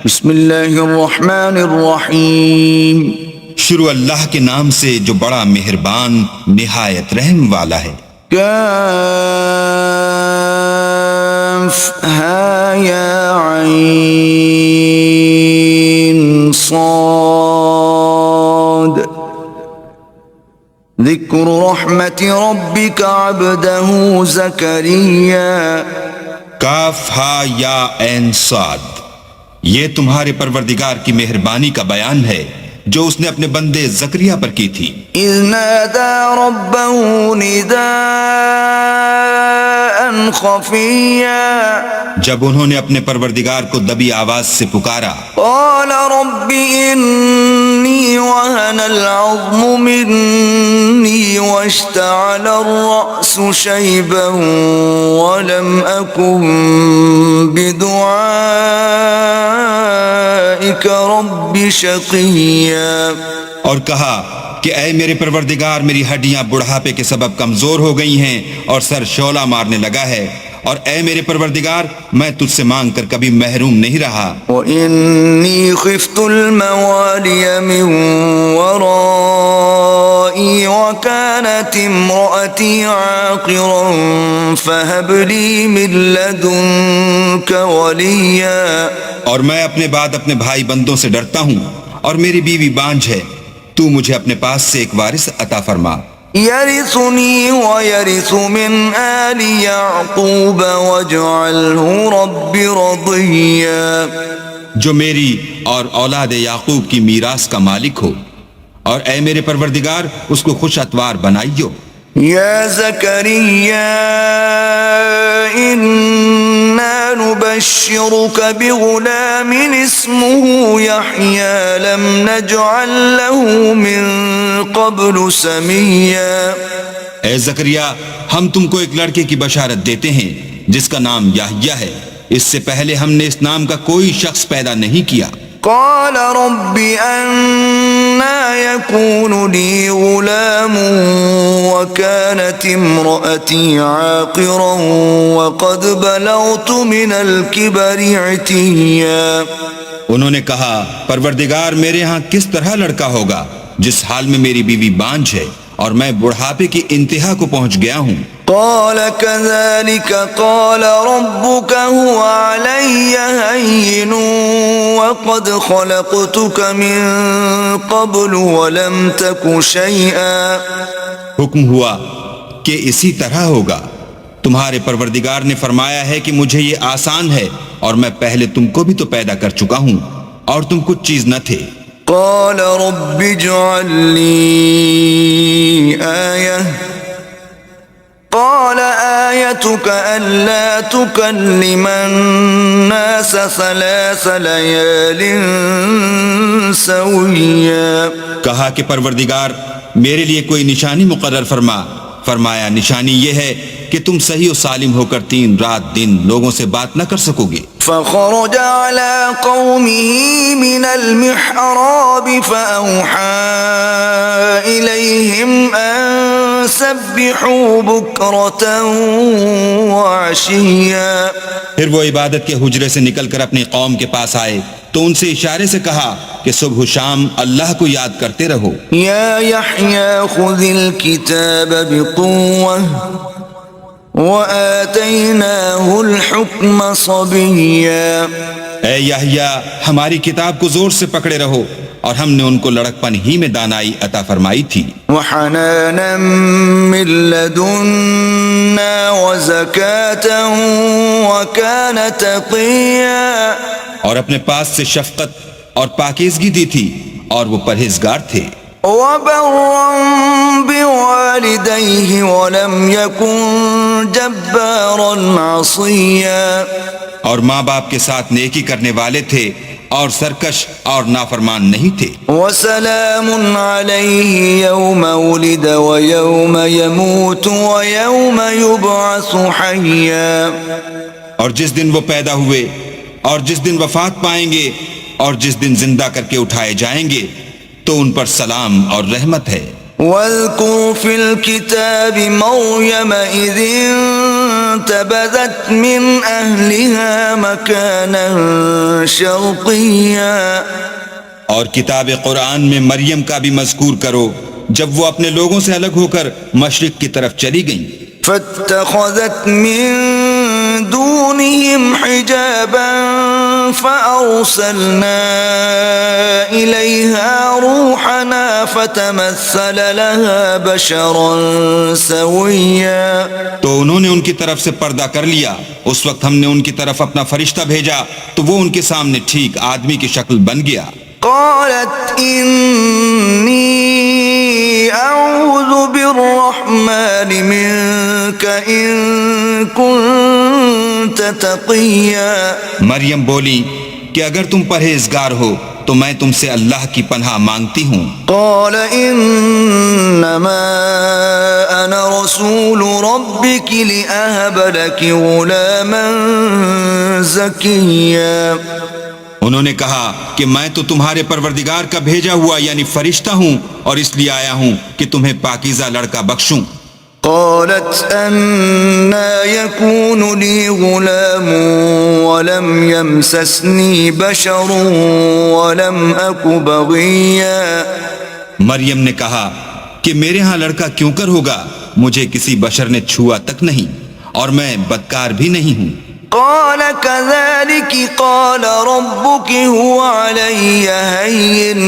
بسم اللہ الرحمن الرحیم، شروع اللہ کے نام سے جو بڑا مہربان نہایت رحم والا ہے۔ کاف ہا یا عین صاد، ذکر رحمت ربک عبدہ زکریا۔ کاف ہا یا عین صاد، یہ تمہارے پروردگار کی مہربانی کا بیان ہے جو اس نے اپنے بندے زکریا پر کی تھی۔ اذ نادى ربه نداء خفيا، جب انہوں نے اپنے پروردگار کو دبی آواز سے پکارا، قال رب إني وهن العظم مني واشتعل الرأس شيبا ولم أكن بدعائك رب شقيا۔ اور کہا کہ اے میرے پروردگار، میری ہڈیاں بڑھاپے کے سبب کمزور ہو گئی ہیں اور سر شعلہ مارنے لگا ہے، اور اے میرے پروردگار، میں تجھ سے مانگ کر کبھی محروم نہیں رہا۔ وَإِنِّي خِفْتُ الْمَوَالِيَ مِنْ وَرَائِي وَكَانَتِ امْرَأَتِي عَاقِرًا فَهَبْ لِي مِنْ لَدُنْكَ وَلِيًّا۔ اور میں اپنے بعد اپنے بھائی بندوں سے ڈرتا ہوں، اور میری بیوی بانجھ ہے، تو مجھے اپنے پاس سے ایک وارث عطا فرما۔ يرثني ويرث من آل يعقوب واجعله رب رضيا۔ جو میری اور اولاد یعقوب کی میراث کا مالک ہو، اور اے میرے پروردگار اس کو خوش اتوار بنائیو۔ يا زكريا إنا نبشرك بغلام اسمه يحيى لم نجعل له من قبل سميا۔ اے زکریا، ہم تم کو ایک لڑکے کی بشارت دیتے ہیں جس کا نام یحییٰ ہے، اس سے پہلے ہم نے اس نام کا کوئی شخص پیدا نہیں کیا۔ قال رب أنا يكون لي غلام وكانت امرأتي عاقرا وقد بلغت من الكبر عتيا۔ انہوں نے کہا، پروردگار میرے ہاں کس طرح لڑکا ہوگا جس حال میں میری بیوی بانجھ ہے اور میں بڑھاپے کی انتہا کو پہنچ گیا ہوں۔ قال كذلك قال ربك هو علي هين وقد خلقتك من قبل ولم تك شيئا۔ حکم ہوا کہ اسی طرح ہوگا، تمہارے پروردگار نے فرمایا ہے کہ مجھے یہ آسان ہے، اور میں پہلے تم کو بھی تو پیدا کر چکا ہوں اور تم کچھ چیز نہ تھے۔ قال رب اجعل لي آية قال آيتك ألا تكلم الناس 3 ليال سويا۔ کہا کہ پروردگار میرے لیے کوئی نشانی مقرر فرما۔ فرمایا نشانی یہ ہے کہ تم صحیح و سالم ہو کر 3 رات دن لوگوں سے بات نہ کر سکو گے۔ فخرج على قومه من المحراب فأوحى إليهم أن سبحوا بكرة وعشيا۔ پھر وہ عبادت کے حجرے سے نکل کر اپنی قوم کے پاس آئے تو ان سے اشارے سے کہا کہ صبح و شام اللہ کو یاد کرتے رہو۔ يا يحيى خذ الكتاب بقوة وآتيناه الحكم صبيا۔ اے یحییٰ، ہماری کتاب کو زور سے پکڑے رہو، اور ہم نے ان کو لڑکپن ہی میں دانائی عطا فرمائی تھی۔ وحنانا من لدنا وزكاة وكان تقيا۔ اور اپنے پاس سے شفقت اور پاکیزگی دی تھی، اور وہ پرہیزگار تھے۔ وبرا بوالديه ولم يكن جبارا عصيا۔ اور ماں باپ کے ساتھ نیکی کرنے والے تھے اور سرکش اور نافرمان نہیں تھے۔ وسلام عليه يوم ولد ويوم يموت ويوم يبعث حيا۔ اور جس دن وہ پیدا ہوئے اور جس دن وفات پائیں گے اور جس دن زندہ کر کے اٹھائے جائیں گے تو ان پر سلام اور رحمت ہے۔ واذكر في الكتاب مريم إذ فانتبذت من أهلها مكانا شرقيا. اور کتاب قرآن میں مریم کا بھی مذکور کرو جب وہ اپنے لوگوں سے الگ ہو کر مشرق کی طرف چلی گئیں. فاتخذت من دونهم حجابا فأرسلنا إليها روحنا فتمثل لها بشرا سويا. تو انہوں نے ان کی طرف سے پردہ کر لیا. اس وقت ہم نے ان کی طرف اپنا فرشتہ بھیجا تو وہ ان کے سامنے ٹھیک آدمی کی شکل بن گیا. قالت إني أعوذ بالرحمن منك إن كنت تقيا. مریم بولی کہ اگر تم پرہیزگار ہو تو میں تم سے اللہ کی پناہ مانگتی ہوں. قال إنما أنا رسول ربك لأهب لك غلاما زكيا. انہوں نے کہا کہ میں تو تمہارے پروردگار کا بھیجا ہوا یعنی فرشتہ ہوں اور اس لیے آیا ہوں کہ تمہیں پاکیزہ لڑکا بخشوں. قالت أنا يكون لي غلام ولم يمسسني بشر ولم أك بغيا. مریم نے کہا کہ میرے ہاں لڑکا کیوں کر ہوگا، مجھے کسی بشر نے چھوا تک نہیں اور میں بدکار بھی نہیں ہوں. قال كذلك قال ربك هو علي هين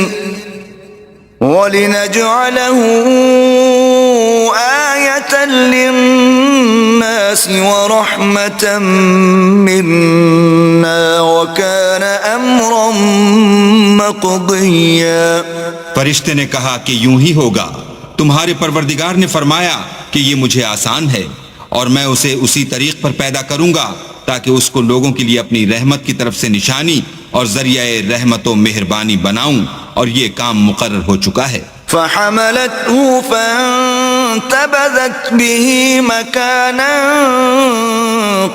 ولنجعله آية للناس ورحمة منا وكان أمرا مقضيا. فرشتے نے کہا کہ یوں ہی ہوگا، تمہارے پروردگار نے فرمایا کہ یہ مجھے آسان ہے اور میں اسے اسی طریق پر پیدا کروں گا تاکہ اس کو لوگوں کے لیے اپنی رحمت کی طرف سے نشانی اور ذریعہ رحمت و مہربانی بناؤں، اور یہ کام مقرر ہو چکا ہے. فحملته فانتبذت به مكانا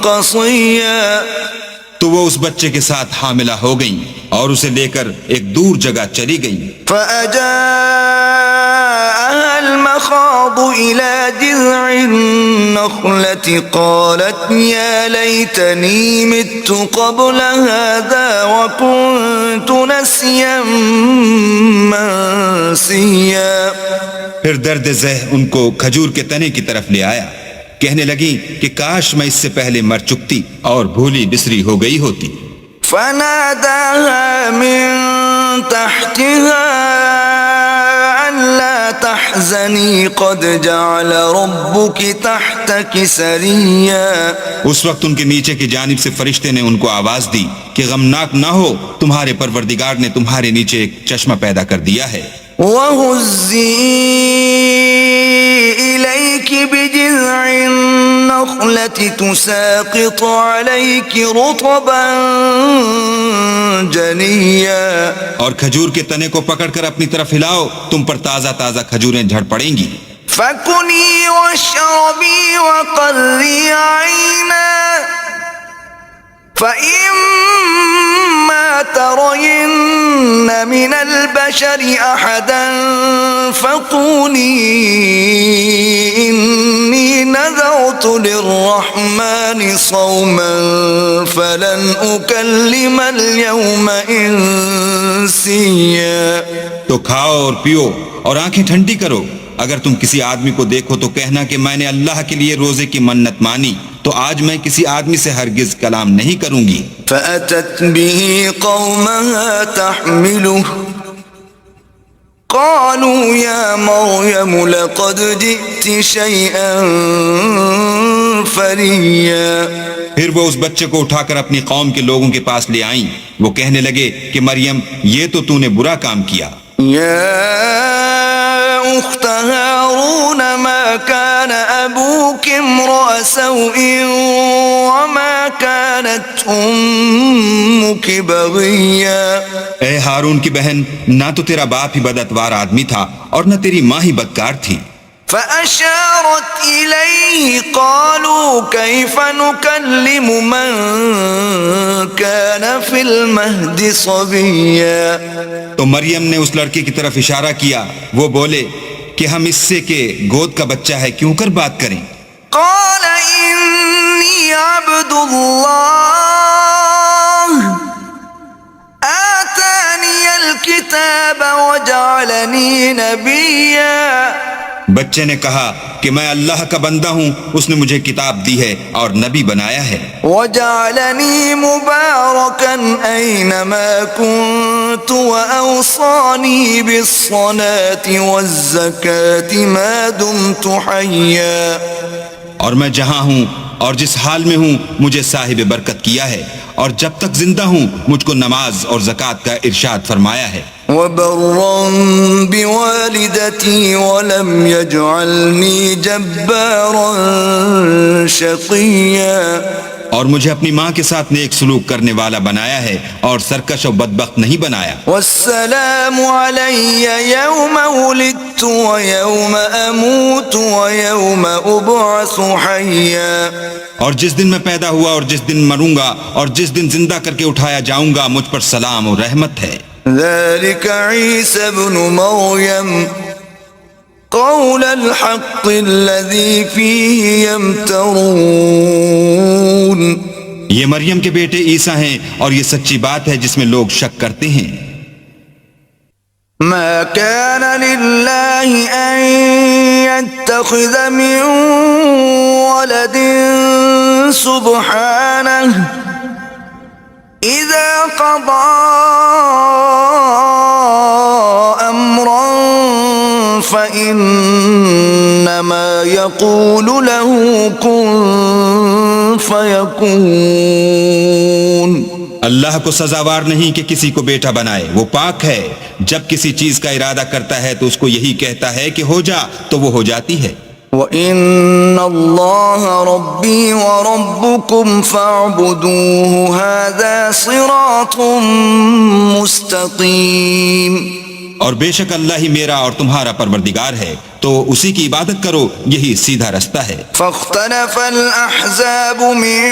قصيا. تو وہ اس بچے کے ساتھ حاملہ ہو گئیں اور اسے لے کر ایک دور جگہ چلی گئیں. فأجاءها المخاض إلى جذع النخلة قالت يا ليتني مت قبل هذا وكنت نسيا منسيا. پھر درد ذہ ان کو کھجور کے تنے کی طرف لے آیا. کہنے لگی کہ کاش میں اس سے پہلے مر چکتی اور بھولی بسری ہو گئی ہوتی. فناداها من تحتها ألا تحزني قد جعل ربك تحتك سريا. اس وقت ان کے نیچے کی جانب سے فرشتے نے ان کو آواز دی کہ غمناک نہ ہو، تمہارے پروردگار نے تمہارے نیچے ایک چشمہ پیدا کر دیا ہے. وَهُزِّي إِلَيْكِ بِجِذْعِ النَّخْلَةِ تُسَاقِطُ عَلَيْكِ رُطَبًا جَنِيًّا. اور کھجور کے تنے کو پکڑ کر اپنی طرف ہلاؤ، تم پر تازہ تازہ کھجوریں جھڑ پڑیں گی. فَكُلِي وَاشْرَبِي وَقَرِّي عَيْنًا فَإِمَّا تَرَيِنَّ مِنَ الْبَشَرِ أَحَدًا فَقُولِي إِنِّي نَذَرْتُ لِلرَّحْمَنِ صَوْمًا فَلَنْ أُكَلِّمَ الْيَوْمَ إِنسِيًّا. تو کھاؤ اور پیو اور آنکھیں ٹھنڈی کرو. اگر تم کسی آدمی کو دیکھو تو کہنا کہ میں نے اللہ کے لیے روزے کی منت مانی، تو آج میں کسی آدمی سے ہرگز کلام نہیں کروں گی. فأتت به قومها تحمله قالوا يا مريم لقد جئت شيئا فريا. پھر وہ اس بچے کو اٹھا کر اپنی قوم کے لوگوں کے پاس لے آئیں. وہ کہنے لگے کہ مریم، یہ تو نے برا کام کیا. يا أخت هارون ما كان أبوك امرأ سوء وما كانت أمك بغيا. اے ہارون کی بہن، نہ تو تیرا باپ ہی بدعتوار آدمی تھا اور نہ تیری ماں ہی بدکار تھی. فأشارت إليه قالوا كيف نكلم من كان في المهد صبيا. تو مریم نے اس لڑکے کی طرف اشارہ کیا. وہ بولے کہ ہم اس سے کہ گود کا بچہ ہے کیوں کر بات کریں. قال إني عبد الله آتاني الكتاب وجعلني نبيا. بچے نے کہا کہ میں اللہ کا بندہ ہوں، اس نے مجھے کتاب دی ہے اور نبی بنایا ہے. وجعلني مباركا أينما كنت وأوصاني بالصلاة والزكاة ما دمت حيا. اور میں جہاں ہوں اور جس حال میں ہوں مجھے صاحب برکت کیا ہے، اور جب تک زندہ ہوں مجھ کو نماز اور زکوٰۃ کا ارشاد فرمایا ہے. وبرا بوالدتي ولم يجعلني جبارا شقيا. اور مجھے اپنی ماں کے ساتھ نیک سلوک کرنے والا بنایا ہے اور سرکش و بدبخت نہیں بنایا. والسلام علي يوم ولدت ويوم أموت ويوم أبعث حيا. اور جس دن میں پیدا ہوا اور جس دن مروں گا اور جس دن زندہ کر کے اٹھایا جاؤں گا مجھ پر سلام اور رحمت ہے. ذلك عيسى ابن مريم قول الحق الذي فيه يمترون. یہ مریم کے بیٹے عیسیٰ ہیں اور یہ سچی بات ہے جس میں لوگ شک کرتے ہیں. ما كان لله أن يتخذ من ولد سبحانه إذا قضى أمرا فإنما يقول له كن فيكون. اللہ کو سزاوار نہیں کہ کسی کو بیٹا بنائے، وہ پاک ہے. جب کسی چیز کا ارادہ کرتا ہے تو اس کو یہی کہتا ہے کہ ہو جا تو وہ ہو جاتی ہے. وَإِنَّ اللَّهَ رَبِّي وَرَبُّكُمْ فَاعْبُدُوهُ هَذَا صِرَاطٌ مُسْتَقِيمٌ. اور بے شک اللہ ہی میرا اور تمہارا پروردگار ہے، تو اسی کی عبادت کرو، یہی سیدھا رستہ ہے. فاختلف الأحزاب من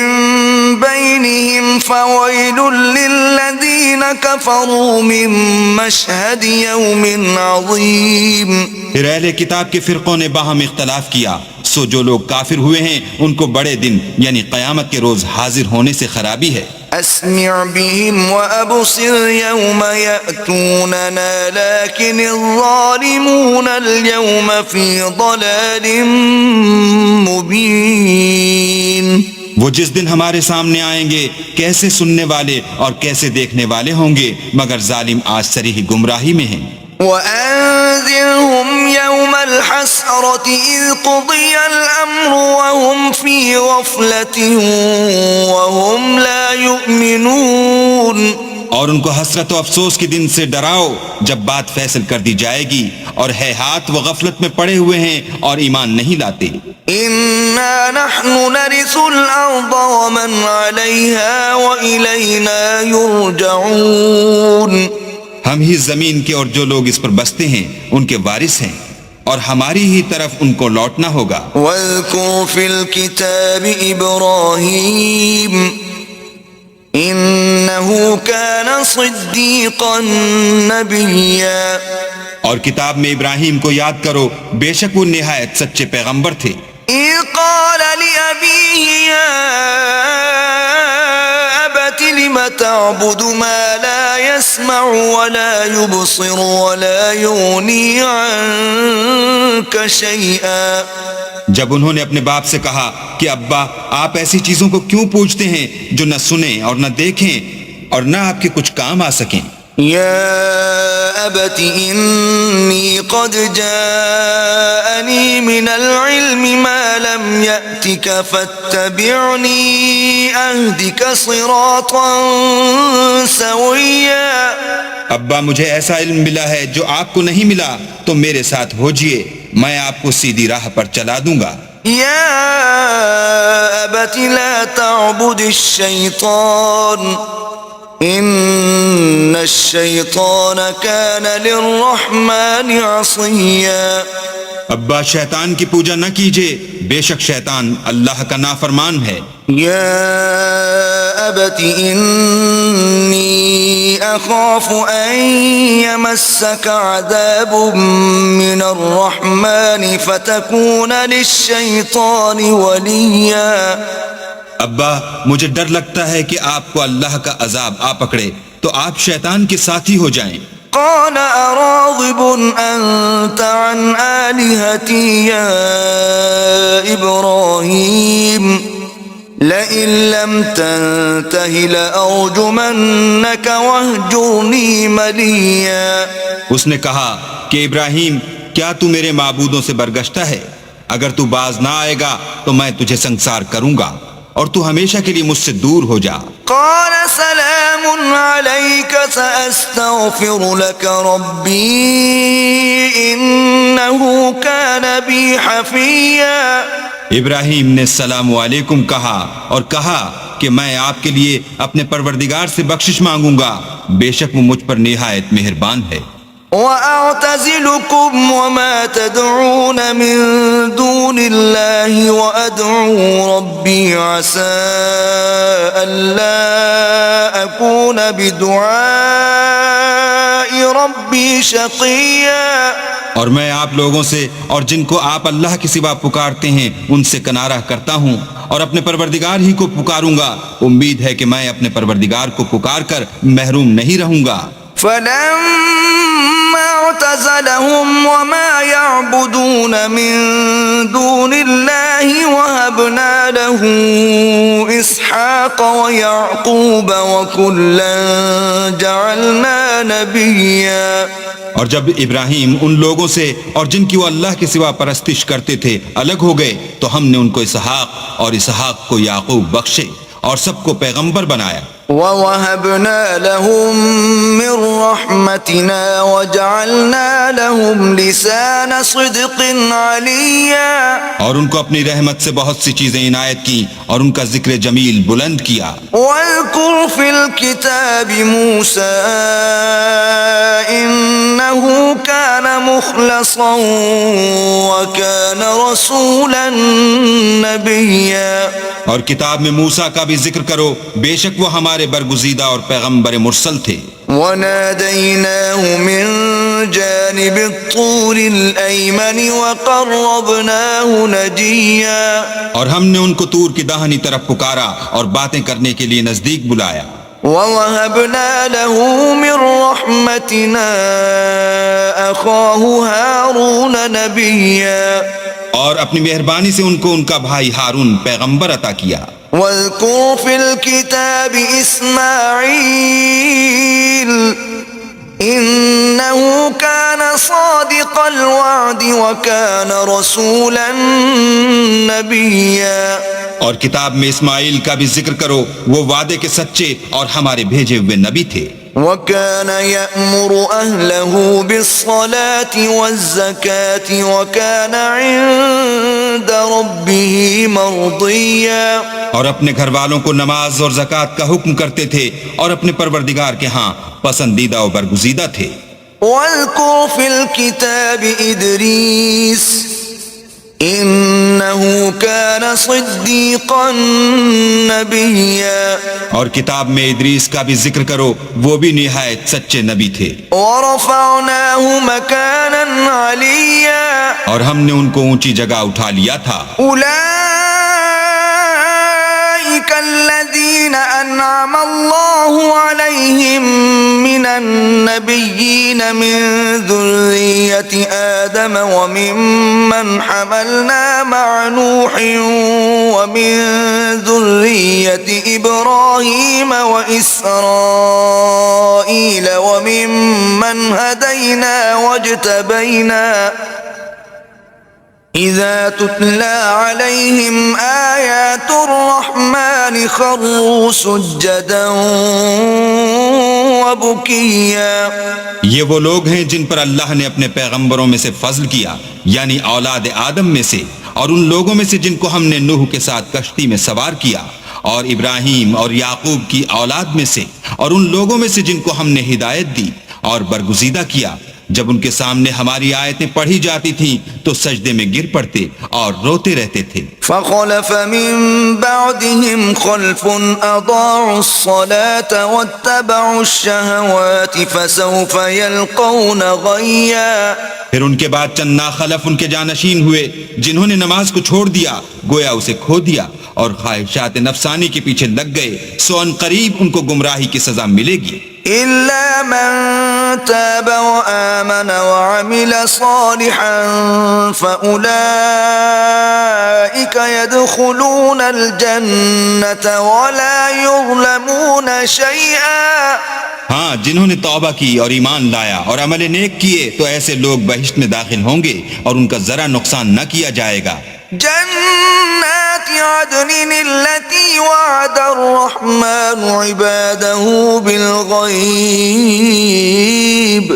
بينهم فويل للذين كفروا من مشهد يوم عظيم. پھر اہل کتاب کے فرقوں نے باہم اختلاف کیا، سو جو لوگ کافر ہوئے ہیں ان کو بڑے دن یعنی قیامت کے روز حاضر ہونے سے خرابی ہے. أسمع بهم وأبصر يوم يأتوننا لكن الظالمون اليوم في ضلال مبين. وہ جس دن ہمارے سامنے آئیں گے کیسے سننے والے اور کیسے دیکھنے والے ہوں گے، مگر ظالم آج صریح گمراہی میں ہیں. وأنذرهم يوم الحسرة إذ قضي الأمر وهم في غفلة وهم لا يؤمنون. اور ان کو حسرت و افسوس کے دن سے ڈراؤ جب بات فیصل کر دی جائے گی اور ہے ہاتھ و غفلت میں پڑے ہوئے ہیں اور ایمان نہیں لاتے. إنا نحن نرث الأرض ومن عليها وإلينا يرجعون. ہم ہی زمین کے اور جو لوگ اس پر بستے ہیں ان کے وارث ہیں اور ہماری ہی طرف ان کو لوٹنا ہوگا. واذكر في الكتاب إبراهيم إنه كان صديقا نبيا. اور کتاب میں ابراہیم کو یاد کرو، بے شک وہ نہایت سچے پیغمبر تھے. إذ قال لأبيه يا أبت لم تعبد ما لا يسمع ولا يبصر ولا يغني عنك شيئا. جب انہوں نے اپنے باپ سے کہا کہ ابا آپ ایسی چیزوں کو کیوں پوچھتے ہیں جو نہ سنیں اور نہ دیکھیں اور نہ آپ کے کچھ کام آ سکیں. يا أبت إني قد جاءني من العلم ما لم يأتك فاتبعني أهدك صراطا سويا. ابا مجھے ایسا علم ملا ہے جو آپ کو نہیں ملا، تو میرے ساتھ ہوجئے، میں آپ کو سیدھی راہ پر چلا دوں گا. يا أبت لا تعبد الشيطان إن الشيطان كان للرحمن عصيا. ابا شیطان کی پوجا نہ کیجیے، بے شک شیطان اللہ کا نافرمان ہے۔ يا أبت إني أخاف أن يمسك عذاب من الرحمن فتكون للشيطان وليا۔ ابا مجھے ڈر لگتا ہے کہ آپ کو اللہ کا عذاب آ پکڑے تو آپ شیطان کے ساتھی ہو جائیں۔ قال أراغب أنت عن آلهتي يا إبراهيم لئن لم تنته لأرجمنك واهجرني مليا۔ اس نے کہا کہ ابراہیم کیا تو میرے معبودوں سے برگشتہ ہے؟ اگر تو باز نہ آئے گا تو میں تجھے سنسار کروں گا اور تو ہمیشہ کے لیے مجھ سے دور ہو جا۔ قال سلام عليك سأستغفر لك ربي إنه كان بي حفيا۔ ابراہیم نے السلام علیکم کہا اور کہا کہ میں آپ کے لیے اپنے پروردگار سے بخشش مانگوں گا، بے شک وہ مجھ پر نہایت مہربان ہے۔ وَأَعْتَزِلُكُمْ وَمَا تَدْعُونَ مِن دُونِ اللَّهِ وَأَدْعُو رَبِّي عَسَىٰ أَلَّا أَكُونَ بِدُعَاءِ رَبِّي شَقِيًّا۔ اور میں آپ لوگوں سے اور جن کو آپ اللہ کے سوا پکارتے ہیں ان سے کنارہ کرتا ہوں اور اپنے پروردگار ہی کو پکاروں گا، امید ہے کہ میں اپنے پروردگار کو پکار کر محروم نہیں رہوں گا۔ فَلَمَّا اعْتَزَلَهُمْ وَمَا يَعْبُدُونَ مِن دُونِ اللَّهِ وَهَبْنَا لَهُ إِسْحَاقَ وَيَعْقُوبَ وَكُلًّا جَعَلْنَا نَبِيًّا۔ اور جب ابراہیم ان لوگوں سے اور جن کی وہ اللہ کے سوا پرستش کرتے تھے الگ ہو گئے تو ہم نے ان کو اسحاق اور اسحاق کو یعقوب بخشے اور سب کو پیغمبر بنایا۔ وَوَهَبْنَا لَهُم مِّن رَّحْمَتِنَا وَجَعَلْنَا لَهُمْ لِسَانَ صِدْقٍ عَلِيًّا۔ اور ان کو اپنی رحمت سے بہت سی چیزیں عنایت کی اور ان کا ذکر جمیل بلند کیا۔ وَاذْكُرْ فِي الْكِتَابِ مُوسَىٰ إِنَّهُ كَانَ مُخْلَصًا وَكَانَ رَسُولًا نَبِيًّا۔ اور کتاب میں موسیٰ کا بھی ذکر کرو، بے شک وہ ہمارے برگزیدہ اور پیغمبر مرسل تھے۔ وَنَادَيْنَاهُ مِن جَانِبِ الطُّورِ الْأَيْمَنِ وَقَرَّبْنَاهُ نَجِيًّا۔ اور ہم نے ان کو طور کی داہنی طرف پکارا اور باتیں کرنے کے لیے نزدیک بلایا۔ وَوَهَبْنَا لَهُ مِن رَّحْمَتِنَا أَخَاهُ هَارُونَ نَبِيًّا۔ اور اپنی مہربانی سے ان کو ان کا بھائی ہارون پیغمبر عطا کیا۔ وَاذْكُرْ فِي الْكِتَابِ إِسْمَاعِيلَ إِنَّهُ كَانَ صَادِقَ الْوَعْدِ وَكَانَ رَسُولًا نَبِيًّا۔ اور کتاب میں اسماعیل کا بھی ذکر کرو، وہ وعدے کے سچے اور ہمارے بھیجے ہوئے نبی تھے۔ وَكَانَ يَأْمُرُ أَهْلَهُ بِالصَّلَاةِ وَالزَّكَاةِ وَكَانَ عِندَ رَبِّهِ مَرْضِيًّا۔ اور اپنے گھر والوں کو نماز اور زکوٰۃ کا حکم کرتے تھے اور اپنے پروردگار کے ہاں پسندیدہ و برگزیدہ تھے۔ وَاذْكُرْ فِي الْكِتَابِ إِدْرِيسَ إِنَّهُ كَانَ صِدِّيقًا نَبِيًّا۔ اور کتاب میں ادریس کا بھی ذکر کرو، وہ بھی نہایت سچے نبی تھے۔ وَرَفَعْنَاهُ مَكَانًا عَلِيًّا۔ اور ہم نے ان کو اونچی جگہ اٹھا لیا تھا۔ أُولَئِكَ الَّذِينَ أَنْعَمَ اللَّهُ عَلَيْهِمْ مِنَ النَّبِيِّينَ مِن ذُرِّيَّةِ آدَمَ وَمِمَّنْ حَمَلْنَا مَعَ نُوحٍ وَمِن ذُرِّيَّةِ إِبْرَاهِيمَ وَإِسْرَائِيلَ وَمِمَّنْ هَدَيْنَا وَاجْتَبَيْنَا إِذَا تُتْلَى عَلَيْهِمْ آيَاتُ الرَّحْمَنِ خَرُّوا سُجَّدًا وَبُكِيًّا۔ یہ وہ لوگ ہیں جن پر اللہ نے اپنے پیغمبروں میں سے فضل کیا، یعنی اولاد آدم میں سے، اور ان لوگوں میں سے جن کو ہم نے نوح کے ساتھ کشتی میں سوار کیا، اور ابراہیم اور یعقوب کی اولاد میں سے، اور ان لوگوں میں سے جن کو ہم نے ہدایت دی اور برگزیدہ کیا، جب ان کے سامنے ہماری آیتیں پڑھی جاتی تھیں تو سجدے میں گر پڑتے اور روتے رہتے تھے۔ فخلف من بعدهم خلف أضاعوا الصلاة واتبعوا الشهوات فسوف يلقون غيا۔ پھر ان کے بعد چند ناخلف ان کے جانشین ہوئے جنہوں نے نماز کو چھوڑ دیا، گویا اسے کھو دیا اور خواہشات نفسانی کے پیچھے لگ گئے، سو ان قریب ان کو گمراہی کی سزا ملے گی۔ إلا من تاب وآمن وعمل صالحا فأولئك يدخلون الجنة ولا يظلمون شيئا۔ ہاں، جنہوں نے توبہ کی اور ایمان لایا اور عمل نیک کیے تو ایسے لوگ بہشت میں داخل ہوں گے اور ان کا ذرا نقصان نہ کیا جائے گا۔ جنات عدن التي وعد الرحمن عباده بالغيب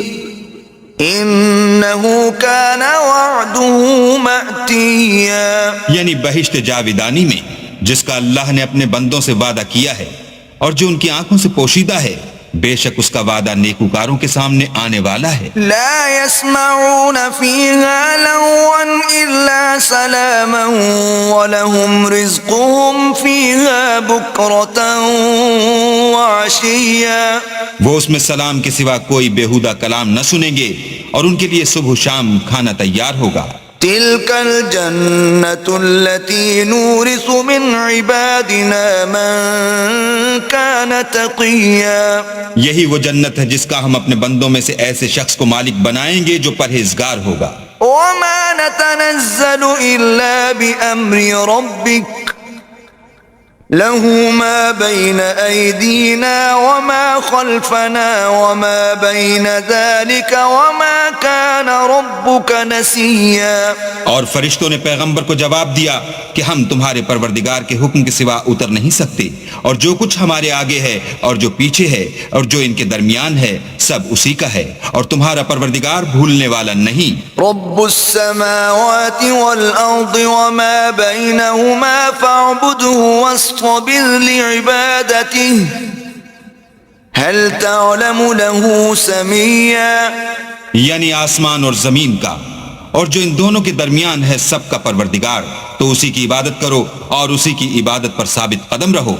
إنه كان وعده مأتيا۔ یعنی بہشت جاویدانی میں جس کا اللہ نے اپنے بندوں سے وعدہ کیا ہے اور جو ان کی آنکھوں سے پوشیدہ ہے، بے شک اس کا وعدہ نیکوکاروں کے سامنے آنے والا ہے۔ لا يسمعون فيها لغوا إلا سلاما ولهم رزقهم فيها بكرة وعشيا۔ وہ اس میں سلام کے سوا کوئی بیہودہ کلام نہ سنیں گے اور ان کے لیے صبح و شام کھانا تیار ہوگا۔ تلك الجنة التي نورث من عبادنا من كان تقيا۔ یہی وہ جنت ہے جس کا ہم اپنے بندوں میں سے ایسے شخص کو مالک بنائیں گے جو پرہیزگار ہوگا۔ وما نتنزل إلا بأمر ربك له ما بين أيدينا وما خلفنا وما بين ذلك وما كان ربك نسيا۔ اور فرشتوں نے پیغمبر کو جواب دیا کہ ہم تمہارے پروردگار کے حکم کے سوا اتر نہیں سکتے، اور جو کچھ ہمارے آگے ہے اور جو پیچھے ہے اور جو ان کے درمیان ہے سب اسی کا ہے، اور تمہارا پروردگار بھولنے والا نہیں۔ رب السماوات والأرض وما بينهما فاعبده واصطبر لعبادته هل تعلم له سميا۔ یعنی آسمان اور زمین کا اور جو ان دونوں کے درمیان ہے سب کا پروردگار، تو اسی کی عبادت کرو اور اسی کی عبادت پر ثابت قدم رہو،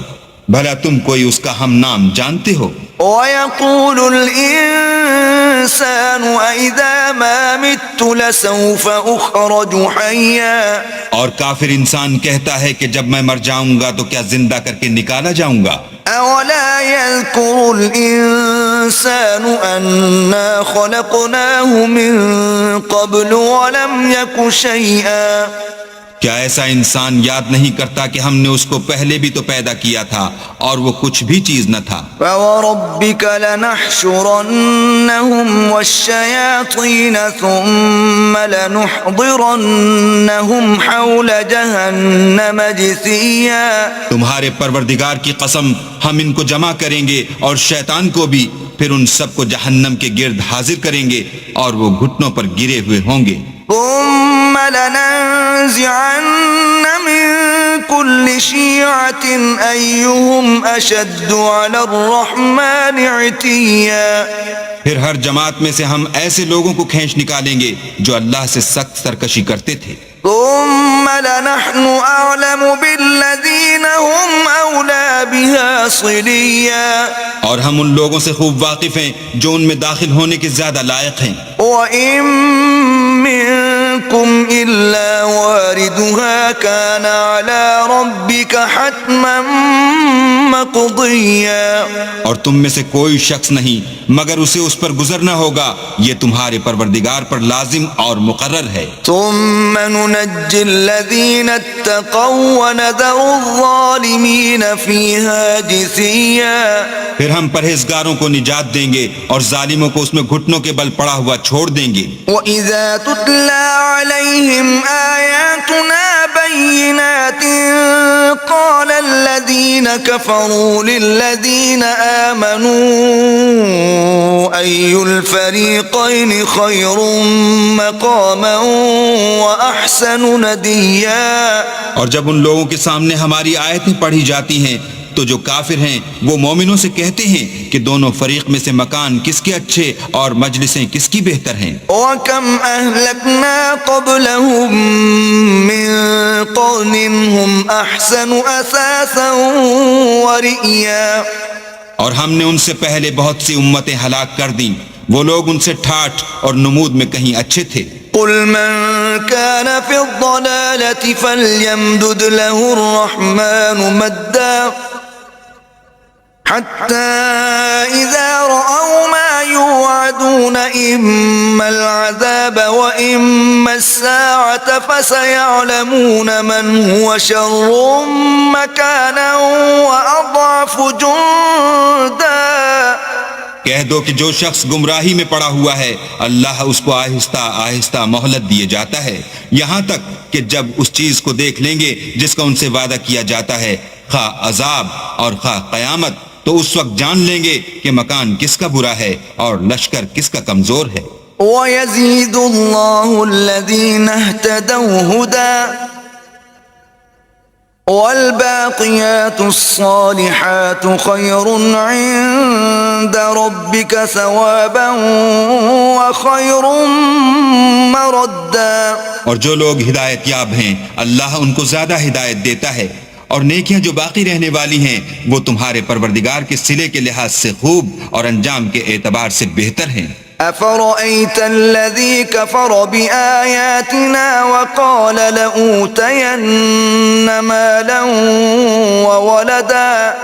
بھلا تم کوئی اس کا ہم نام جانتے ہو؟ وَيَقُولُ الْإِنسَانُ أَإِذَا مَا مِتُّ لَسَوْفَ أُخْرَجُ حَيًّا۔ اور کافر انسان کہتا ہے کہ جب میں مر جاؤں گا تو کیا زندہ کر کے نکالا جاؤں گا؟ أَوَلَا يَذْكُرُ الْإِنسَانُ أَنَّا خَلَقْنَاهُ مِن قَبْلُ وَلَمْ يَكُ شَيْئًا۔ کیا ایسا انسان یاد نہیں کرتا کہ ہم نے اس کو پہلے بھی تو پیدا کیا تھا اور وہ کچھ بھی چیز نہ تھا؟ فَوَرَبِّكَ لَنَحْشُرَنَّهُمْ وَالشَّيَاطِينَ ثُمَّ لَنُحْضِرَنَّهُمْ حَوْلَ جَهَنَّمَ جِثِيًّا۔ تمہارے پروردگار کی قسم، ہم ان کو جمع کریں گے اور شیطان کو بھی، پھر ان سب کو جہنم کے گرد حاضر کریں گے اور وہ گھٹنوں پر گرے ہوئے ہوں گے۔ ثم لننزعن من كل شيعة أيهم أشد على الرحمن عتيا۔ پھر ہر جماعت میں سے ہم ایسے لوگوں کو کھینچ نکالیں گے جو اللہ سے سخت سرکشی کرتے تھے۔ ثم لنحن أعلم بالذين هم أولى بها صليا۔ اور ہم ان لوگوں سے خوب واقف ہیں جو ان میں داخل ہونے کے زیادہ لائق ہیں۔ وَإِن مِّنكُمْ إِلَّا وَارِدُهَا كَانَ عَلَى رَبِّكَ حَتْمًا مَّقْضِيًّا۔ اور تم میں سے کوئی شخص نہیں مگر اسے اس پر گزرنا ہوگا، یہ تمہارے پروردگار پر لازم اور مقرر ہے۔ ثُمَّ نُنَجِّي الَّذِينَ اتَّقَوْا وَنَذَرُ الظَّالِمِينَ فِيهَا جِثِيًّا۔ پھر ہم پرہیزگاروں کو نجات دیں گے اور ظالموں کو اس میں گھٹنوں کے بل پڑا ہوا چھوڑ دیں گے۔ وَإِذَا تُتْلَى عَلَيْهِمْ آيَاتُنَا بَيِّنَاتٍ قَالَ الَّذِينَ كَفَرُوا لِلَّذِينَ آمَنُوا أَيُّ الْفَرِيقَيْنِ خَيْرٌ مَّقَامًا وَأَحْسَنُ نَدِيًّا۔ اور جب ان لوگوں کے سامنے ہماری آیتیں پڑھی جاتی ہیں تو جو کافر ہیں وہ مومنوں سے کہتے ہیں کہ دونوں فریق میں سے مکان کس کے اچھے اور مجلسیں کس کی بہتر ہیں۔ وَكَمْ أَهْلَكْنَا قَبْلَهُمْ مِنْ قَرْنٍ هُمْ أَحْسَنُ أَثَاثًا وَرِئْيًا، اور ہم نے ان سے پہلے بہت سی امتیں ہلاک کر دیں، وہ لوگ ان سے ٹھاٹھ اور نمود میں کہیں اچھے تھے۔ قُلْ مَنْ كَانَ فِي الضَّلَالَةِ فَلْيَمْدُدْ لَهُ الرَّحْمَنُ مَدًّا حَتَّى إِذَا رَأَوْا مَا يُوعَدُونَ إِمَّا الْعَذَابَ وَإِمَّا السَّاعَةَ فَسَيَعْلَمُونَ مَنْ هُوَ شَرٌّ مَكَانًا وَأَضْعَفُ جُنْدًا۔ کہہ دو کہ جو شخص گمراہی میں پڑا ہوا ہے اللہ اس کو آہستہ آہستہ مہلت دیے جاتا ہے، یہاں تک کہ جب اس چیز کو دیکھ لیں گے جس کا ان سے وعدہ کیا جاتا ہے، خواہ عذاب اور خواہ قیامت، تو اس وقت جان لیں گے کہ مکان کس کا برا ہے اور لشکر کس کا کمزور ہے۔ وَيَزِيدُ اللَّهُ الَّذِينَ اهْتَدَوْا هُدًى وَالْبَاقِيَاتُ الصَّالِحَاتُ خَيْرٌ عِندَ رَبِّكَ ثَوَابًا وَخَيْرٌ مَرَدًّا۔ اور جو لوگ ہدایت یاب ہیں اللہ ان کو زیادہ ہدایت دیتا ہے، اور نیکیاں جو باقی رہنے والی ہیں وہ تمہارے پروردگار کے صلے کے لحاظ سے خوب اور انجام کے اعتبار سے بہتر ہیں۔ أَفَرَأَيْتَ الَّذِي كَفَرَ بِآيَاتِنَا وَقَالَ لَأُوتَيَنَّ مَالًا وَوَلَدًا۔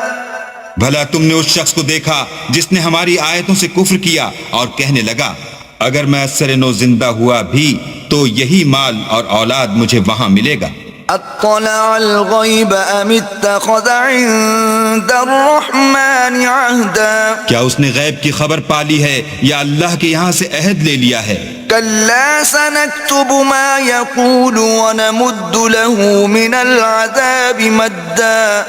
بھلا تم نے اس شخص کو دیکھا جس نے ہماری آیتوں سے کفر کیا اور کہنے لگا اگر میں اثر نو زندہ ہوا بھی تو یہی مال اور اولاد مجھے وہاں ملے گا۔ اطلع الغیب ام اتخذ عند الرحمن عہدا۔ کیا اس نے غیب کی خبر پالی ہے یا اللہ کے یہاں سے عہد لے لیا ہے؟ کلا سنکتب ما یقول ونمد له من العذاب مدا۔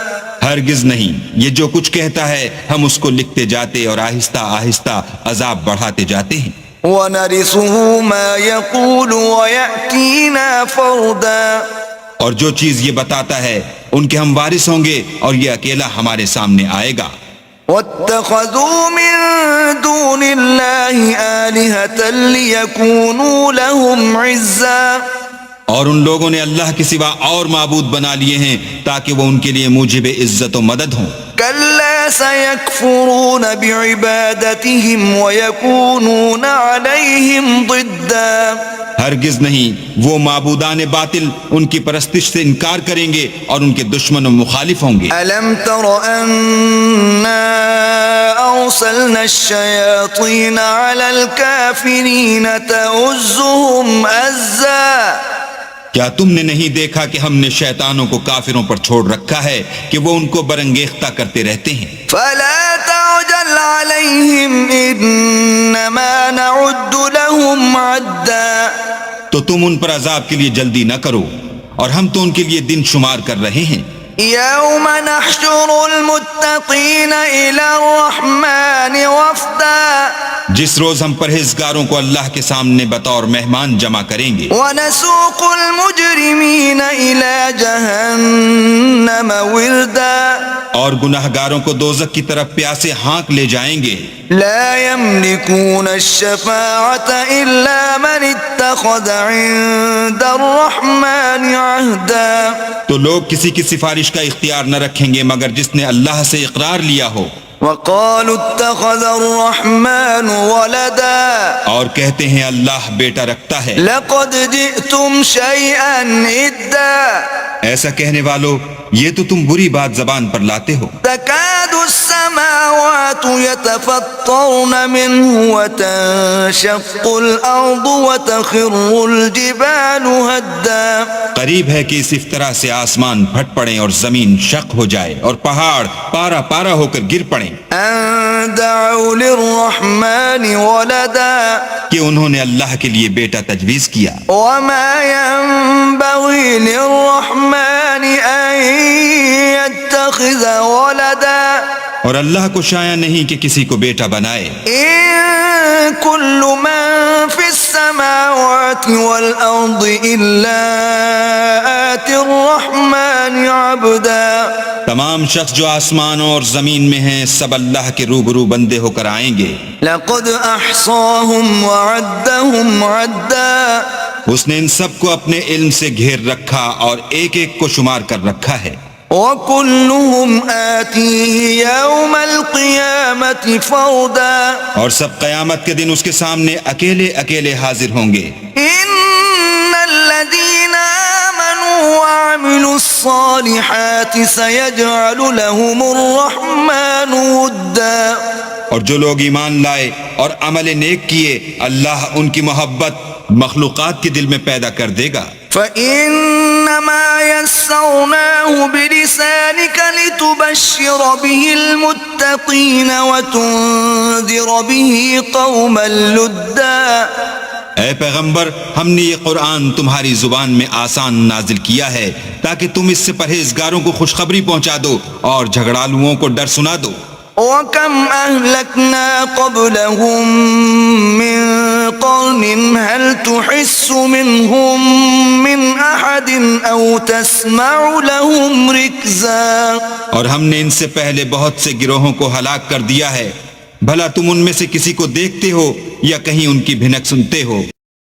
ہرگز نہیں، یہ جو کچھ کہتا ہے ہم اس کو لکھتے جاتے اور آہستہ آہستہ عذاب بڑھاتے جاتے ہیں۔ وَنَرِثُهُ مَا يَقُولُ وَيَأْتِينَا فَرْدًا۔ اور جو چیز یہ بتاتا ہے ان کے ہم وارث ہوں گے اور یہ اکیلا ہمارے سامنے آئے گا۔ وَاتَّخَذُوا مِن دُونِ اللَّهِ آلِهَةً لِيَكُونُوا لَهُمْ عِزًّا۔ اور ان لوگوں نے اللہ کے سوا اور معبود بنا لیے ہیں تاکہ وہ ان کے لیے موجب عزت و مدد ہوں۔ كلا سيكفرون بعبادتهم ويكونون عليهم ضدا۔ ہرگز نہیں، وہ معبودان باطل ان کی پرستش سے انکار کریں گے اور ان کے دشمن و مخالف ہوں گے۔ ألم تر أنا أرسلنا الشياطين على الكافرين تؤزهم أزا۔ کیا تم نے نہیں دیکھا کہ ہم نے شیطانوں کو کافروں پر چھوڑ رکھا ہے کہ وہ ان کو برنگیختہ کرتے رہتے ہیں؟ فلا تعجل عليهم إنما نعد لهم عدا۔ تو تم ان پر عذاب کے لیے جلدی نہ کرو، اور ہم تو ان کے لیے دن شمار کر رہے ہیں۔ يوم نحشر المتقين إلى الرحمن وفدا۔ جس روز ہم پرہیزگاروں کو اللہ کے سامنے بطور مہمان جمع کریں گے۔ ونسوق المجرمين إلى جهنم وردا۔ اور گناہگاروں کو دوزخ کی طرف پیاسے ہانک لے جائیں گے۔ لا يملكون الشفاعة إلا من اتخذ عند الرحمن عهدا۔ تو لوگ کسی کی سفارش کا اختیار نہ رکھیں گے مگر جس نے اللہ سے اقرار لیا ہو۔ وقالوا اتخذ الرحمن ولدا۔ اور کہتے ہیں اللہ بیٹا رکھتا ہے۔ لقد جئتم شيئا إدا۔ ایسا کہنے والو، یہ تو تم بری بات زبان پر لاتے ہو۔ تكاد السماوات يتفطرن منه وتنشق الأرض وتخر الجبال هدا۔ قریب ہے کہ اس افطرا سے آسمان پھٹ پڑیں اور زمین شق ہو جائے اور پہاڑ پارا پارا ہو کر گر پڑیں۔ أن دعوا للرحمن ولدا۔ کہ انہوں نے اللہ کے لیے بیٹا تجویز کیا۔ وما ينبغي للرحمن أن يتخذ ولدا۔ اور اللہ کو شایع نہیں کہ کسی کو بیٹا بنائے. إن كل من في السماوات والأرض إلا آتي الرحمن عبدا. تمام شخص جو آسمانوں اور زمین میں ہیں سب اللہ کے روبرو بندے ہو کر آئیں گے. لقد أحصاهم وعدهم عدا. اس نے ان سب کو اپنے علم سے گھیر رکھا اور ایک ایک کو شمار کر رکھا ہے. وكلهم آتيه يوم القيامة فردا. اور سب قیامت کے دن اس کے سامنے اکیلے اکیلے حاضر ہوں گے. إن الذين آمنوا وعملوا الصالحات سيجعل لهم الرحمن ودا. اور جو لوگ ایمان لائے اور عمل نیک کیے اللہ ان کی محبت مخلوقات کے دل میں پیدا کر دے گا. فإنما يسرناه بلسانك لتبشر به المتقين وتنذر به قوما لدا. اے پیغمبر ہم نے یہ قرآن تمہاری زبان میں آسان نازل کیا ہے تاکہ تم اس سے پرہیزگاروں کو خوشخبری پہنچا دو اور جھگڑالوؤں کو ڈر سنا دو. وكم أهلكنا قبلهم من قرن هل تحس منهم من أحد أو تسمع لهم ركزا. اور ہم نے ان سے پہلے بہت سے گروہوں کو ہلاک کر دیا ہے بھلا تم ان میں سے کسی کو دیکھتے ہو یا کہیں ان کی بھنک سنتے ہو.